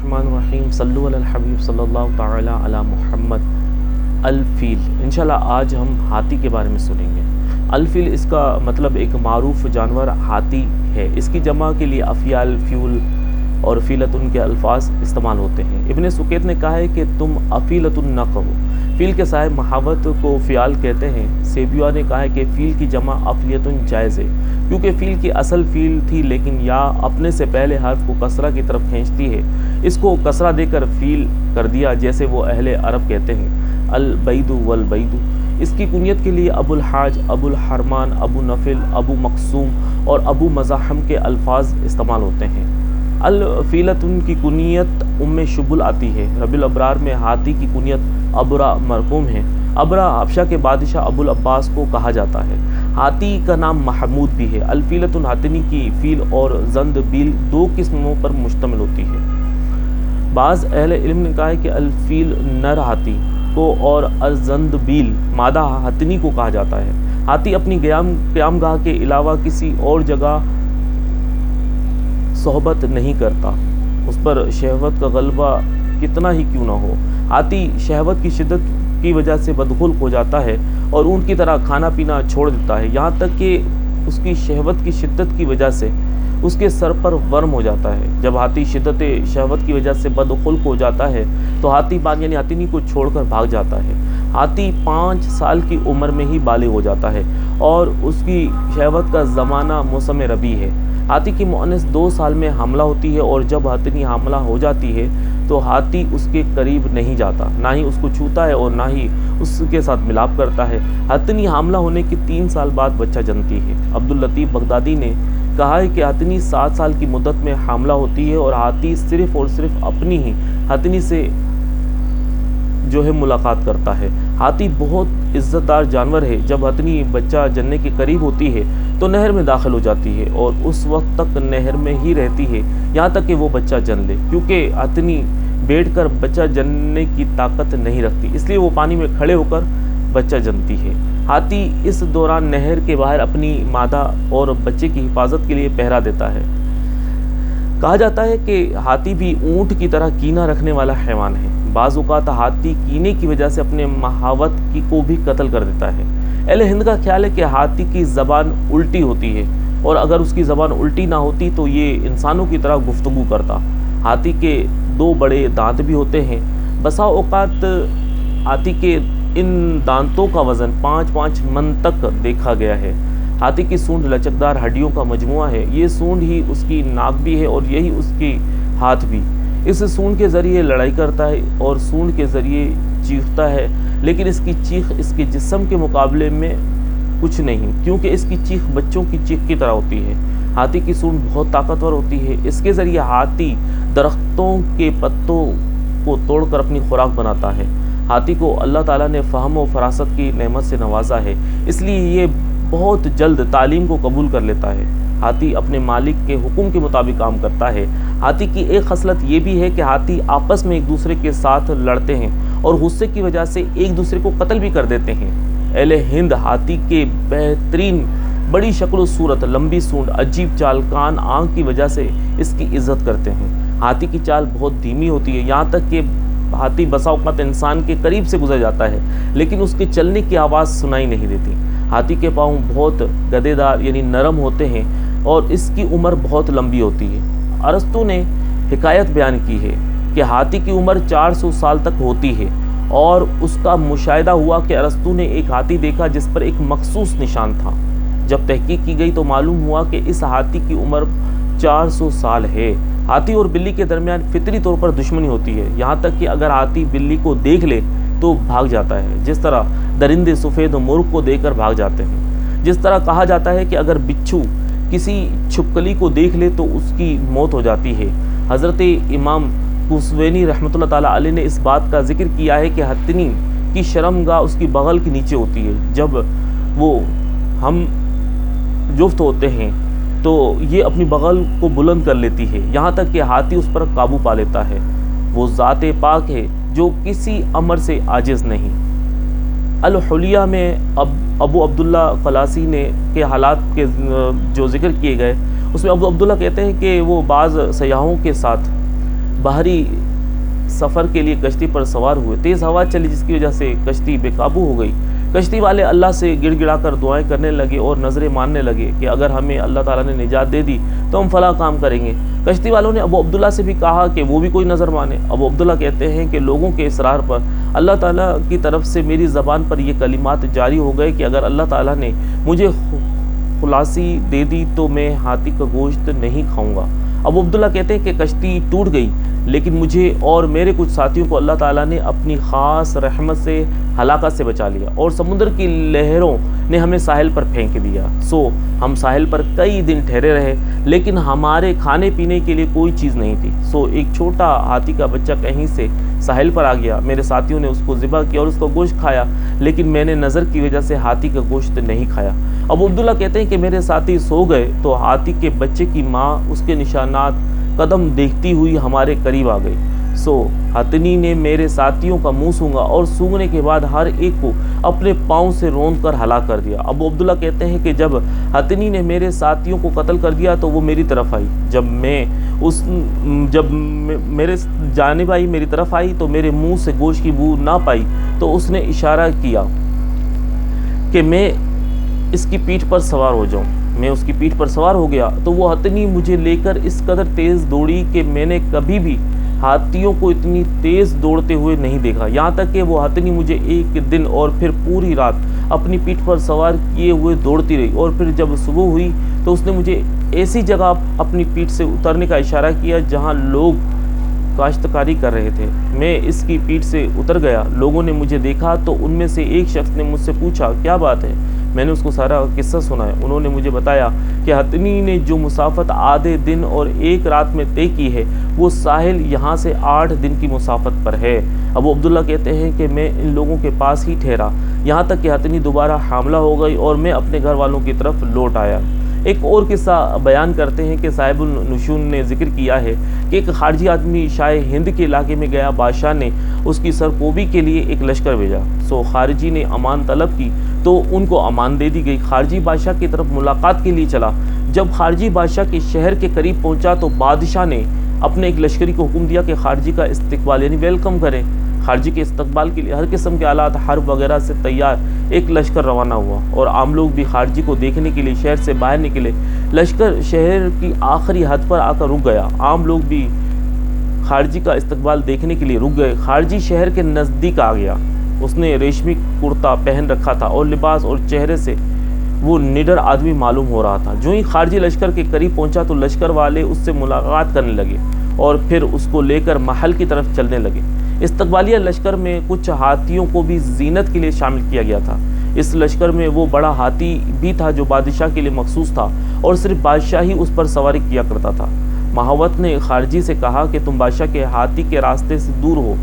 الرحمن الرحیم صلو علی الحبیب صلی اللہ تعالی علی محمد۔ الفیل، انشاءاللہ آج ہم ہاتھی کے بارے میں سنیں گے۔ الفیل اس کا مطلب ایک معروف جانور ہاتھی ہے۔ اس کی جمع کے لیے افیال، فیول اور فیلتن کے الفاظ استعمال ہوتے ہیں۔ ابن سکیت نے کہا ہے کہ تم افیلتن نہ کہو، فیل کے صاحب محاوت کو فیال کہتے ہیں۔ سیبیوا نے کہا ہے کہ فیل کی جمع افلیتن جائز ہے، کیونکہ فیل کی اصل فیل تھی لیکن یا اپنے سے پہلے حرف کو کسرہ کی طرف کھینچتی ہے، اس کو کسرہ دے کر فیل کر دیا، جیسے وہ اہل عرب کہتے ہیں البید والبید۔ اس کی کنیت کے لیے ابو الحاج، ابو الحرمان، ابو نفل، ابو مقسوم اور ابو مزاحم کے الفاظ استعمال ہوتے ہیں۔ الفیلتن کی کنیت ام شبل آتی ہے۔ ربیع الابرار میں ہاتھی کی کنیت ابرا مرقوم ہے۔ ابرا حبشہ کے بادشاہ ابو العباس کو کہا جاتا ہے۔ ہاتھی کا نام محمود بھی ہے۔ الفیلتن ہاتھنی کی فیل اور زند بیل دو قسموں پر مشتمل ہوتی ہے۔ بعض اہل علم نے کہا ہے کہ الفیل نر ہاتھی کو اور الزند بیل مادہ ہاتھنی کو کہا جاتا ہے۔ ہاتھی اپنی قیام گاہ کے علاوہ کسی اور جگہ صحبت نہیں کرتا، اس پر شہوت کا غلبہ کتنا ہی کیوں نہ ہو۔ ہاتھی شہوت کی شدت کی وجہ سے بدخلق ہو جاتا ہے اور اونٹ کی طرح کھانا پینا چھوڑ دیتا ہے، یہاں تک کہ اس کی شہوت کی شدت کی وجہ سے اس کے سر پر ورم ہو جاتا ہے۔ جب ہاتھی شدت شہوت کی وجہ سے بدخلق ہو جاتا ہے تو ہاتھی بان یعنی ہاتھنی کو چھوڑ کر بھاگ جاتا ہے۔ ہاتھی 5 سال کی عمر میں ہی بالغ ہو جاتا ہے اور اس کی شہوت کا زمانہ موسم ربیع ہے۔ ہاتھی کی مؤنث 2 سال میں حاملہ ہوتی ہے اور جب ہاتھنی حاملہ ہو جاتی ہے تو ہاتھی اس کے قریب نہیں جاتا، نہ ہی اس کو چھوتا ہے اور نہ ہی اس کے ساتھ ملاپ کرتا ہے۔ ہاتھنی حاملہ ہونے کے 3 سال بعد بچہ جنتی ہے۔ عبداللطیف بغدادی نے کہا ہے کہ ہاتھنی 7 سال کی مدت میں حاملہ ہوتی ہے اور ہاتھی صرف اور صرف اپنی ہی ہاتھنی سے ملاقات کرتا ہے۔ ہاتھی بہت عزت دار جانور ہے۔ جب ہاتھنی بچہ جننے کے قریب ہوتی ہے تو نہر میں داخل ہو جاتی ہے اور اس وقت تک نہر میں ہی رہتی ہے یہاں تک کہ وہ بچہ جن لے، کیونکہ ہاتھنی بیٹھ کر بچہ جننے کی طاقت نہیں رکھتی، اس لیے وہ پانی میں کھڑے ہو کر بچہ جنتی ہے۔ ہاتھی اس دوران نہر کے باہر اپنی مادہ اور بچے کی حفاظت کے لیے پہرا دیتا ہے۔ کہا جاتا ہے کہ ہاتھی بھی اونٹ کی طرح کینہ رکھنے والا حیوان ہے۔ بعض اوقات ہاتھی کینے کی وجہ سے اپنے محاوت کو بھی قتل کر دیتا ہے۔ اہل ہند کا خیال ہے کہ ہاتھی کی زبان الٹی ہوتی ہے اور اگر اس کی زبان الٹی نہ ہوتی تو یہ انسانوں کی طرح گفتگو کرتا۔ ہاتھی کے 2 بڑے دانت بھی ہوتے ہیں۔ بسا اوقات ہاتھی کے ان دانتوں کا وزن 5-5 من تک دیکھا گیا ہے۔ ہاتھی کی سونڈ لچکدار ہڈیوں کا مجموعہ ہے۔ یہ سونڈ ہی اس کی ناک بھی ہے اور یہی اس کی ہاتھ بھی۔ اس سونڈ کے ذریعے لڑائی کرتا ہے اور سونڈ کے ذریعے چیختا ہے، لیکن اس کی چیخ اس کے جسم کے مقابلے میں کچھ نہیں، کیونکہ اس کی چیخ بچوں کی چیخ کی طرح ہوتی ہے۔ ہاتھی کی سونڈ بہت طاقتور ہوتی ہے۔ اس کے ذریعے ہاتھی درختوں کے پتوں کو توڑ کر اپنی خوراک بناتا ہے۔ ہاتھی کو اللہ تعالیٰ نے فہم و فراست کی نعمت سے نوازا ہے، اس لیے یہ بہت جلد تعلیم کو قبول کر لیتا ہے۔ ہاتھی اپنے مالک کے حکم کے مطابق کام کرتا ہے۔ ہاتھی کی ایک خصلت یہ بھی ہے کہ ہاتھی آپس میں ایک دوسرے کے ساتھ لڑتے ہیں اور غصے کی وجہ سے ایک دوسرے کو قتل بھی کر دیتے ہیں۔ اہل ہند ہاتھی کے بہترین بڑی شکل و صورت، لمبی سونڈ، عجیب چال، کان، آنکھ کی وجہ سے اس کی عزت کرتے ہیں۔ ہاتھی کی چال بہت دھیمی ہوتی ہے، یہاں تک کہ ہاتھی بسا اوقات انسان کے قریب سے گزر جاتا ہے لیکن اس کے چلنے کی آواز سنائی نہیں دیتی۔ ہاتھی کے پاؤں بہت گدے دار یعنی نرم ہوتے ہیں اور اس کی عمر بہت لمبی ہوتی ہے۔ ارسطو نے حکایت بیان کی ہے کہ ہاتھی کی عمر 400 سال تک ہوتی ہے اور اس کا مشاہدہ ہوا کہ ارسطو نے ایک ہاتھی دیکھا جس پر ایک مخصوص نشان تھا۔ جب تحقیق کی گئی تو معلوم ہوا کہ اس ہاتھی کی عمر 400 سال ہے۔ ہاتھی اور بلی کے درمیان فطری طور پر دشمنی ہوتی ہے، یہاں تک کہ اگر ہاتھی بلی کو دیکھ لے تو بھاگ جاتا ہے، جس طرح درندے سفید و مرغ کو دیکھ کر بھاگ جاتے ہیں۔ جس طرح کہا جاتا ہے کہ اگر بچھو کسی چھپکلی کو دیکھ لے تو اس کی موت ہو جاتی ہے۔ حضرت امام کوسوینی رحمۃ اللہ تعالیٰ علیہ نے اس بات کا ذکر کیا ہے کہ ہاتھنی کی شرمگاہ اس کی بغل کے نیچے ہوتی ہے۔ جب وہ ہم جفت ہوتے ہیں تو یہ اپنی بغل کو بلند کر لیتی ہے، یہاں تک کہ ہاتھی اس پر قابو پا لیتا ہے۔ وہ ذات پاک ہے جو کسی امر سے عاجز نہیں۔ الحلیہ میں ابو عبداللہ فلاسی نے کے حالات کے جو ذکر کیے گئے، اس میں ابو عبداللہ کہتے ہیں کہ وہ بعض سیاحوں کے ساتھ باہری سفر کے لیے کشتی پر سوار ہوئے۔ تیز ہوا چلی جس کی وجہ سے کشتی بے قابو ہو گئی۔ کشتی والے اللہ سے گڑ گڑا کر دعائیں کرنے لگے اور نظریں ماننے لگے کہ اگر ہمیں اللہ تعالیٰ نے نجات دے دی تو ہم فلاں کام کریں گے۔ کشتی والوں نے ابو عبداللہ سے بھی کہا کہ وہ بھی کوئی نظر مانے۔ ابو عبداللہ کہتے ہیں کہ لوگوں کے اصرار پر اللہ تعالیٰ کی طرف سے میری زبان پر یہ کلمات جاری ہو گئے کہ اگر اللہ تعالیٰ نے مجھے خلاصی دے دی تو میں ہاتھی کا گوشت نہیں کھاؤں گا۔ ابو عبداللہ کہتے ہیں کہ کشتی ٹوٹ گئی، لیکن مجھے اور میرے کچھ ساتھیوں کو اللہ تعالیٰ نے اپنی خاص رحمت سے ہلاکت سے بچا لیا اور سمندر کی لہروں نے ہمیں ساحل پر پھینک دیا۔ سو ہم ساحل پر کئی دن ٹھہرے رہے، لیکن ہمارے کھانے پینے کے لیے کوئی چیز نہیں تھی۔ سو ایک چھوٹا ہاتھی کا بچہ کہیں سے ساحل پر آ گیا۔ میرے ساتھیوں نے اس کو ذبح کیا اور اس کا گوشت کھایا، لیکن میں نے نظر کی وجہ سے ہاتھی کا گوشت نہیں کھایا۔ ابو عبداللہ کہتے ہیں کہ میرے ساتھی سو گئے تو ہاتھی کے بچے کی ماں اس کے نشانات قدم دیکھتی ہوئی ہمارے قریب آ گئی۔ سو ہتنی نے میرے ساتھیوں کا منہ سونگا اور سونگنے کے بعد ہر ایک کو اپنے پاؤں سے روند کر ہلاک کر دیا۔ ابو عبداللہ کہتے ہیں کہ جب ہتنی نے میرے ساتھیوں کو قتل کر دیا تو وہ میری طرف آئی۔ جب میرے جانب آئی، میری طرف آئی تو میرے منہ سے گوشت کی بو نہ پائی تو اس نے اشارہ کیا کہ میں اس کی پیٹھ پر سوار ہو جاؤں۔ میں اس کی پیٹھ پر سوار ہو گیا تو وہ ہتنی مجھے لے کر اس قدر تیز دوڑی کہ میں نے کبھی بھی ہاتھیوں کو اتنی تیز دوڑتے ہوئے نہیں دیکھا۔ یہاں تک کہ وہ ہتنی مجھے ایک دن اور پھر پوری رات اپنی پیٹھ پر سوار کیے ہوئے دوڑتی رہی، اور پھر جب صبح ہوئی تو اس نے مجھے ایسی جگہ اپنی پیٹھ سے اترنے کا اشارہ کیا جہاں لوگ کاشتکاری کر رہے تھے۔ میں اس کی پیٹھ سے اتر گیا۔ لوگوں نے مجھے دیکھا تو ان میں سے ایک شخص نے مجھ سے پوچھا کیا بات ہے؟ میں نے اس کو سارا قصہ سنایا۔ انہوں نے مجھے بتایا کہ ہتنی نے جو مسافت آدھے دن اور ایک رات میں طے کی ہے وہ ساحل یہاں سے 8 دن کی مسافت پر ہے۔ ابو عبداللہ کہتے ہیں کہ میں ان لوگوں کے پاس ہی ٹھہرا یہاں تک کہ ہتنی دوبارہ حاملہ ہو گئی اور میں اپنے گھر والوں کی طرف لوٹ آیا۔ ایک اور قصہ بیان کرتے ہیں کہ صاحب النشون نے ذکر کیا ہے کہ ایک خارجی آدمی شاہ ہند کے علاقے میں گیا۔ بادشاہ نے اس کی سرکوبی کے لیے ایک لشکر بھیجا۔ سو خارجی نے امان طلب کی تو ان کو امان دے دی گئی۔ خارجی بادشاہ کی طرف ملاقات کے لیے چلا۔ جب خارجی بادشاہ کے شہر کے قریب پہنچا تو بادشاہ نے اپنے ایک لشکری کو حکم دیا کہ خارجی کا استقبال یعنی ویلکم کریں۔ خارجی کے استقبال کے لیے ہر قسم کے آلات حرب وغیرہ سے تیار ایک لشکر روانہ ہوا، اور عام لوگ بھی خارجی کو دیکھنے کے لیے شہر سے باہر نکلے۔ لشکر شہر کی آخری حد پر آ کر رک گیا۔ عام لوگ بھی خارجی کا استقبال دیکھنے کے لیے رک گئے۔ خارجی شہر کے نزدیک آ گیا۔ اس نے ریشمی کرتا پہن رکھا تھا اور لباس اور چہرے سے وہ نڈر آدمی معلوم ہو رہا تھا۔ جو ہی خارجی لشکر کے قریب پہنچا تو لشکر والے اس سے ملاقات کرنے لگے اور پھر اس کو لے کر محل کی طرف چلنے لگے۔ استقبالیہ لشکر میں کچھ ہاتھیوں کو بھی زینت کے لیے شامل کیا گیا تھا۔ اس لشکر میں وہ بڑا ہاتھی بھی تھا جو بادشاہ کے لیے مخصوص تھا اور صرف بادشاہ ہی اس پر سواری کیا کرتا تھا۔ مہاوت نے خارجی سے کہا کہ تم بادشاہ کے ہاتھی کے راستے سے دور ہو۔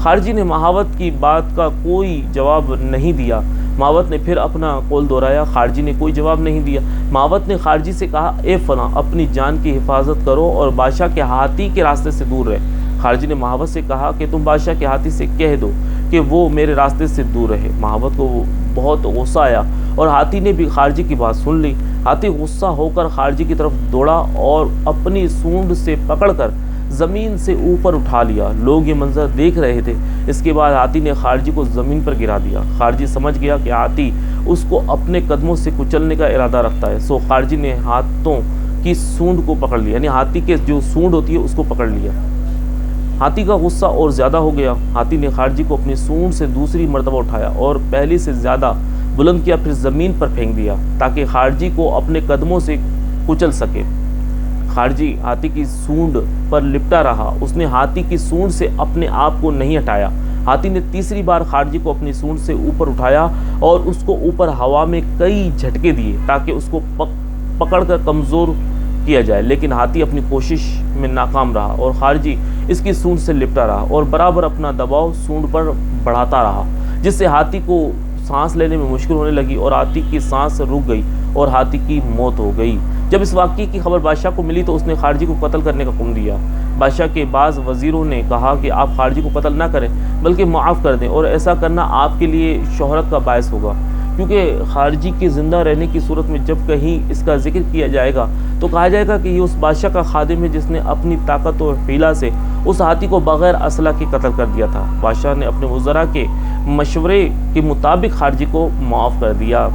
خارجی نے مہاوت کی بات کا کوئی جواب نہیں دیا۔ مہاوت نے پھر اپنا قول دہرایا۔ خارجی نے کوئی جواب نہیں دیا۔ مہاوت نے خارجی سے کہا اے فلاں، اپنی جان کی حفاظت کرو اور بادشاہ کے ہاتھی کے راستے سے دور رہے۔ خارجی نے مہاوت سے کہا کہ تم بادشاہ کے ہاتھی سے کہہ دو کہ وہ میرے راستے سے دور رہے۔ مہاوت کو بہت غصہ آیا اور ہاتھی نے بھی خارجی کی بات سن لی۔ ہاتھی غصہ ہو کر خارجی کی طرف دوڑا اور اپنی سونڈ سے پکڑ کر زمین سے اوپر اٹھا لیا۔ لوگ یہ منظر دیکھ رہے تھے۔ اس کے بعد ہاتھی نے خارجی کو زمین پر گرا دیا۔ خارجی سمجھ گیا کہ ہاتھی اس کو اپنے قدموں سے کچلنے کا ارادہ رکھتا ہے۔ سو خارجی نے ہاتھوں کی سونڈ کو پکڑ لیا، یعنی ہاتھی کے جو سونڈ ہوتی ہے اس کو پکڑ لیا۔ ہاتھی کا غصہ اور زیادہ ہو گیا۔ ہاتھی نے خارجی کو اپنی سونڈ سے دوسری مرتبہ اٹھایا اور پہلی سے زیادہ بلند کیا، پھر زمین پر پھینک دیا تاکہ خارجی کو اپنے قدموں سے کچل سکے۔ خارجی ہاتھی کی سونڈ پر لپٹا رہا۔ اس نے ہاتھی کی سونڈ سے اپنے آپ کو نہیں ہٹایا۔ ہاتھی نے تیسری بار خارجی کو اپنی سونڈ سے اوپر اٹھایا اور اس کو اوپر ہوا میں کئی جھٹکے دیے تاکہ اس کو پکڑ کر کمزور کیا جائے، لیکن ہاتھی اپنی کوشش میں ناکام رہا اور خارجی اس کی سونڈ سے لپٹا رہا اور برابر اپنا دباؤ سونڈ پر بڑھاتا رہا، جس سے ہاتھی کو سانس لینے میں مشکل ہونے لگی اور ہاتھی کی سانس رک گئی اور ہاتھی کی موت ہو گئی۔ جب اس واقعے کی خبر بادشاہ کو ملی تو اس نے خارجی کو قتل کرنے کا حکم دیا۔ بادشاہ کے بعض وزیروں نے کہا کہ آپ خارجی کو قتل نہ کریں بلکہ معاف کر دیں، اور ایسا کرنا آپ کے لیے شہرت کا باعث ہوگا، کیونکہ خارجی کے زندہ رہنے کی صورت میں جب کہیں اس کا ذکر کیا جائے گا تو کہا جائے گا کہ یہ اس بادشاہ کا خادم ہے جس نے اپنی طاقت اور حیلہ سے اس ہاتھی کو بغیر اسلحہ کے قتل کر دیا تھا۔ بادشاہ نے اپنے وزراء کے مشورے کے مطابق خارجی کو معاف کر دیا۔